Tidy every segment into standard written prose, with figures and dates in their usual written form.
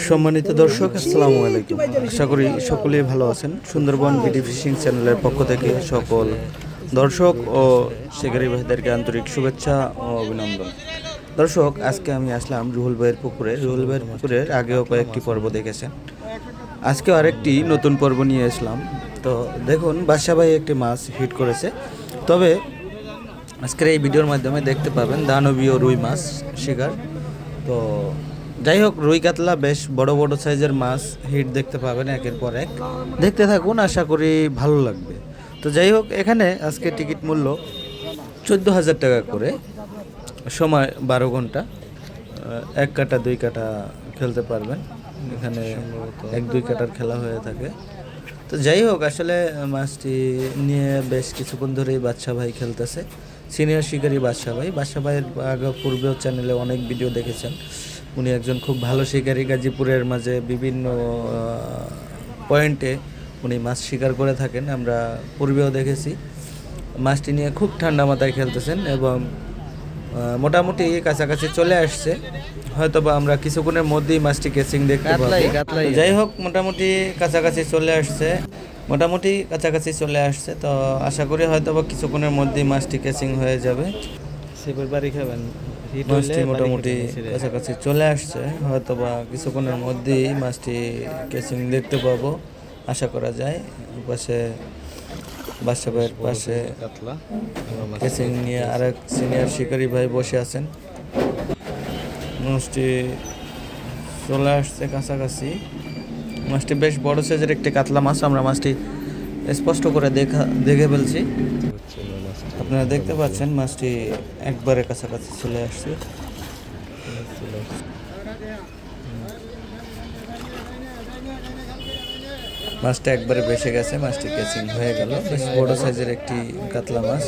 সম্মানিত দর্শক, আসসালামু আলাইকুম। আশা করি সকলেই ভালো আছেন। সুন্দরবন বিডি ফিশিং চ্যানেলের পক্ষ থেকে সকল দর্শক ও শিকারী ভাইদেরকে আন্তরিক শুভেচ্ছা ও অভিনন্দন। দর্শক, আজকে আমি আসলাম রুহুল ভাইয়ের পুকুরে। রুহুল ভাইয়ের পুকুরের আগেও কয়েকটি পর্ব দেখেছেন, আজকে আরেকটি নতুন পর্ব নিয়ে আসলাম। তো দেখুন, বাদশা ভাই একটি মাছ হিট করেছে। তবে আজকের এই ভিডিওর মাধ্যমে দেখতে পাবেন দানবীয় রুই মাছ শিকার। তো যাই হোক, রুই কাতলা বেশ বড় বড় সাইজের মাছ হিট দেখতে পাবেন একের পর এক। দেখতে থাকুন, আশা করি ভালো লাগবে। তো যাই হোক, এখানে আজকে টিকিট মূল্য 14,000 টাকা করে, সময় 12 ঘন্টা, 1 কাটা 2 কাটা খেলতে পারবেন। এখানে 1-2 কাটার খেলা হয়ে থাকে। তো যাই হোক, আসলে মাছটি নিয়ে বেশ কিছুক্ষণ ধরেই বাদশা ভাই খেলতেছে, সিনিয়র শিকারী বাদশা ভাই। বাদশা ভাইয়ের আগে পূর্বেও চ্যানেলে অনেক ভিডিও দেখেছেন। উনি একজন খুব ভালো শিকারী। গাজীপুরের মাঝে বিভিন্ন পয়েন্টে উনি মাছ শিকার করে থাকেন, আমরা পূর্বেও দেখেছি। মাছটি নিয়ে খুব ঠান্ডা মাথায় খেলতেছেন এবং মোটামুটি কাছাকাছি চলে আসছে। হয়তো বা আমরা কিছুক্ষণের মধ্যেই মাছটি কেসিং দেখতে পাবো। যাই হোক, মোটামুটি কাছাকাছি চলে আসছে। তো আশা করি হয়তো বা কিছুক্ষণের মধ্যেই মাছটি কেসিং হয়ে যাবে। শিবের বাড়ি খাবেন, মাছটি মোটামুটি কাছাকাছি চলে আসছে, হয়তো বা কিছুক্ষণের মধ্যেই মাছটি কেসিং দেখতে পাবো আশা করা যায়। পাশে বাদশা ভাইয়ের পাশে কেসিং নিয়ে আরেক সিনিয়র শিকারী ভাই বসে আছেন। মাছটি চলে আসছে কাছাকাছি। মাছটি বেশ বড় সাইজের একটি কাতলা মাছ। আমরা মাছটি স্পষ্ট করে দেখে ফেলছি। আপনারা দেখতে পাচ্ছেন মাছটি একবারে কাছাকাছি চলে আসছে। মাছটা একবারে বেসে গেছে, মাছটি কেসিং হয়ে গেল। বেশ বড় সাইজের একটি কাতলা মাছ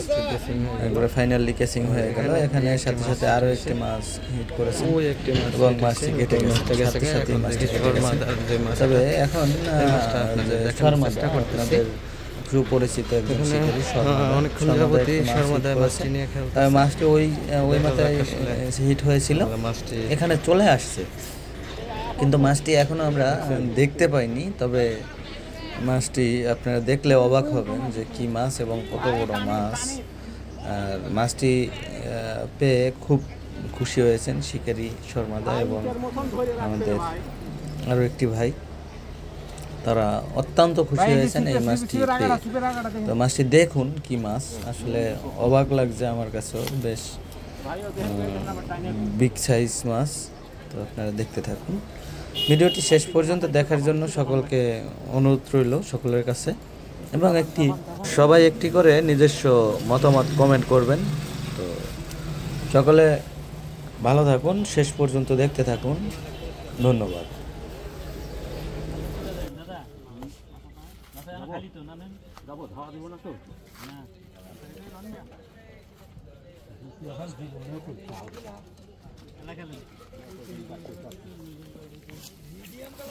একবারে ফাইনালি কেসিং হয়ে গেল। এখানে সাথে সাথে আরো একটি মাছ হিট করেছে এবং মাছটি কেটে গেছে। তবে এখন আপনাদের সুপরিচিত মাছটি ওই মাথায় হিট হয়েছিল, এখানে চলে আসছে, কিন্তু মাছটি এখনো আমরা দেখতে পাইনি। তবে মাছটি আপনারা দেখলে অবাক হবেন যে কি মাছ এবং কত বড় মাছ। আর মাছটি পেয়ে খুব খুশি হয়েছেন শিকারী শর্মাদা এবং আমাদের আরও একটি ভাই, তারা অত্যন্ত খুশি হয়েছেন এই মাছটি পেয়ে। তো মাছটি দেখুন কি মাছ, আসলে অবাক লাগছে আমার কাছেও। বেশ বিগ সাইজ মাছ। তো আপনারা দেখতে থাকুন, ভিডিওটি শেষ পর্যন্ত দেখার জন্য সকলকে অনুরোধ রইল সকলের কাছে। এবং সবাই একটি করে নিজস্ব মতামত কমেন্ট করবেন। তো সকলে ভালো থাকুন, শেষ পর্যন্ত দেখতে থাকুন। ধন্যবাদ।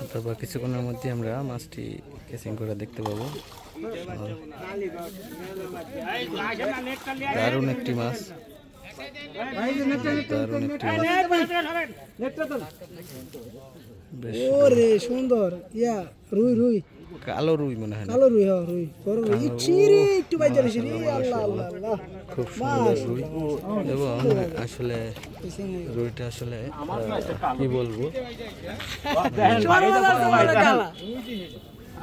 অথবা কিছুক্ষণের মধ্যে আমরা মাছটি কেসিং করে দেখতে পাবো। দারুণ একটি মাছ, সুন্দর রুই রুই কালো রুই মনে হয়, কালো রুই, রুই একটু খুব সুন্দর রুই। এবং আসলে রুইটা আসলে কি বলবো,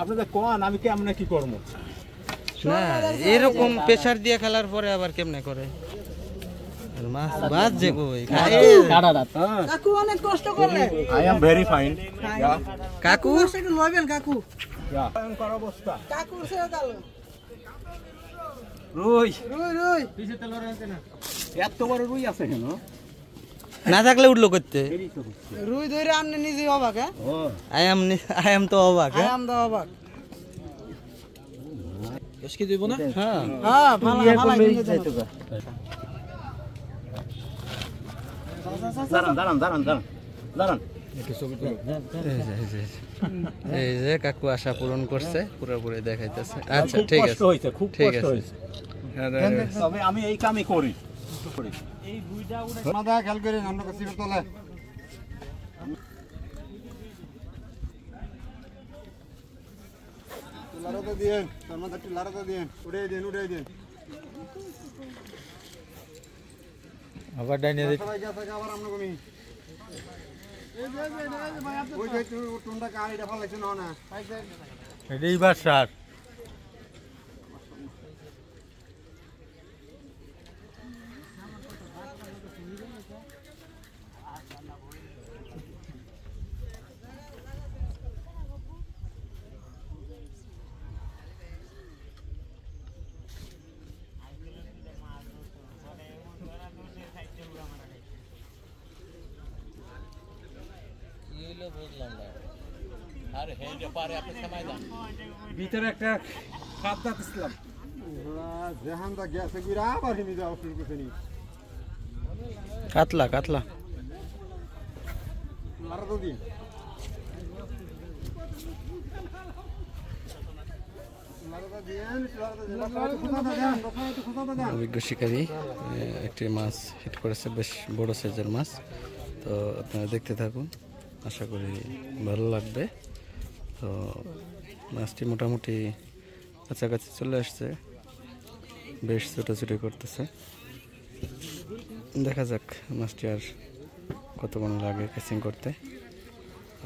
আপনাদের কোন আমি কি আমরা কি করবো না এরকম প্রেসার দিয়ে খেলার পরে আবার কেমনে করে মাছ বাজ যে কই কাকু অনেক কষ্ট করলে। আই এম ভেরি ফাইন কাকু একটু লইবেন কাকু, অবস্থা কাকু ছেড়ে দাও। রুই রুই রুই পিছে তেল রাখতে না, এত বড় রুই আছে কেন? না থাকলে উঠলো করতে। রুই ধরে আপনি নিজে অবাক। আই এম তো অবাক। তো অবাক। এসকি দিব না? হ্যাঁ হ্যাঁ, ভালো ভালো যাইতো গা। দাঁড়ান এই যে কাকু আশা পূরণ করছে, পুরোপুরি দেখাইতেছে। আচ্ছা ঠিক আছে, খুব কষ্ট হয়েছে। তবে আমি এই কামই করি। এই দুইটা উড়ে মাথা খেয়াল করেন, আমরা কাছে তোলে লারাটা দিয়েন তার মধ্যে একটু লারাটা দিয়েন উড়ে দিন আবার ডাইনে দেখ সবাই গেছে আবার আমরা কোনি ওই যে টুনটা গাড়িটা ফালাইছে না এটাই বাসার ভিতরে একটা খাদ্যা দিছিলাম যেহানটা গেছে গুড়া আবার হিনি যাওয়া শুরু করছে নি কাতলা লারাটা দিন অভিজ্ঞ শিকারী একটি মাছ হিট করেছে, বেশ বড় সাইজের মাছ। তো আপনারা দেখতে থাকুন, আশা করি ভালো লাগবে। তো মাছটি মোটামুটি কাছাকাছি চলে আসছে, বেশ ছোটাছুটি করতেছে। দেখা যাক মাছটি আর কতক্ষণ লাগে ক্যাচিং করতে।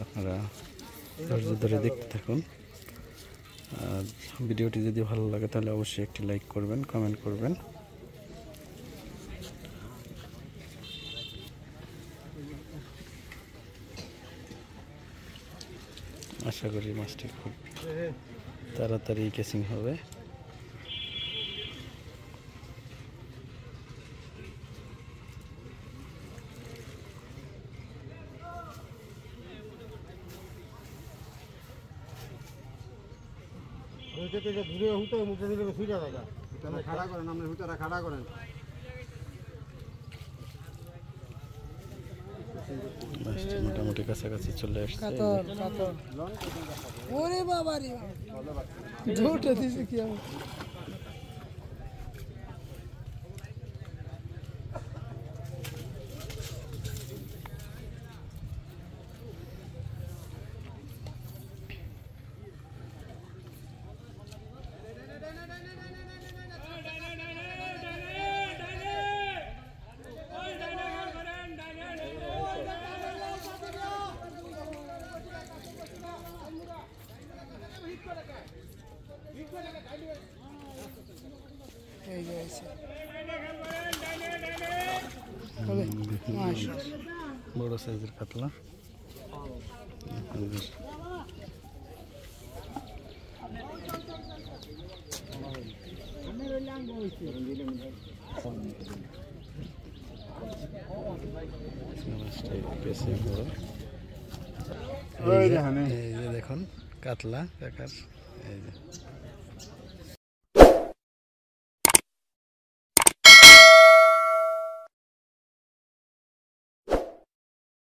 আপনারা ধৈর্য ধরে দেখতে থাকুন। আর ভিডিওটি যদি ভালো লাগে তাহলে অবশ্যই একটি লাইক করবেন, কমেন্ট করবেন। আশা করি মাছটি খুব তাড়াতাড়ি ক্যাচিং হবে। দূরে হুটো মুখে দিলে সুইটা দাদা খাড়া করেন, আপনি হুটোটা খাড়া করেন। মাছটি মোটামুটি কাছাকাছি চলে আসছে। ওরে বাবা রে ঝোটে দিছে কি আমি এই যে আছে বড় সাইজের কাতলা। এই যে দেখুন কাতলা কাকার, এই যে